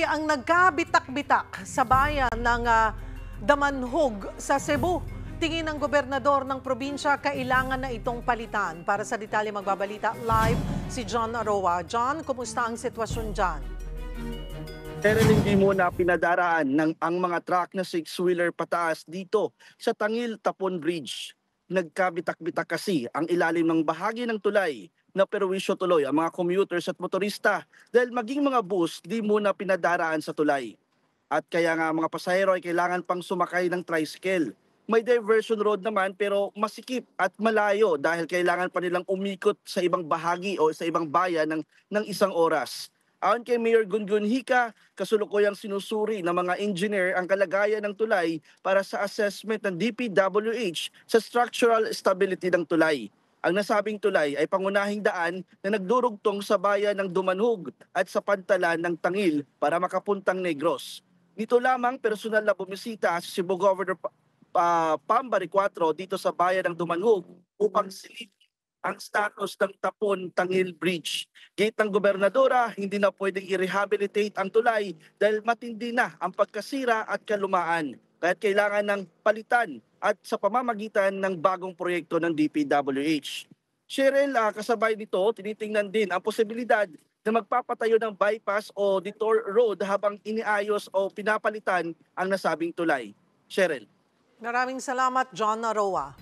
ang nagkabitak-bitak sa bayan ng Damanhog sa Cebu. Tingin ng gobernador ng probinsya, kailangan na itong palitan. Para sa detalye magbabalita live si John Aroa. John, kumusta ang sitwasyon dyan? Pero hindi muna pinadaraan ng ang mga truck na six-wheeler pataas dito sa Tangil-Tapon Bridge. Nagkabitak-bitak kasi ang ilalim ng bahagi ng tulay na perwisyo tuloy ang mga commuters at motorista dahil maging mga bus di muna pinadaraan sa tulay. At kaya nga mga pasahero ay kailangan pang sumakay ng tricycle. May diversion road naman pero masikip at malayo dahil kailangan pa nilang umikot sa ibang bahagi o sa ibang bayan ng isang oras. Ayon kay Mayor Gungun Hika, kasulukuyang sinusuri ng mga engineer ang kalagayan ng tulay para sa assessment ng DPWH sa structural stability ng tulay. Ang nasabing tulay ay pangunahing daan na nagdurugtong sa bayan ng Dumanhog at sa pantalan ng Tangil para makapuntang Negros. Nito lamang personal na bumisita si Cebu Governor Pambari 4 dito sa bayan ng Dumanhog upang silipin ang status ng Tapon-Tangil Bridge. Gate ng gobernadora, hindi na pwedeng i-rehabilitate ang tulay dahil matindi na ang pagkasira at kalumaan. Kaya kailangan ng palitan at sa pamamagitan ng bagong proyekto ng DPWH. Cheryl, kasabay nito, tinitingnan din ang posibilidad na magpapatayo ng bypass o detour road habang iniayos o pinapalitan ang nasabing tulay. Cheryl. Maraming salamat, John Aroa.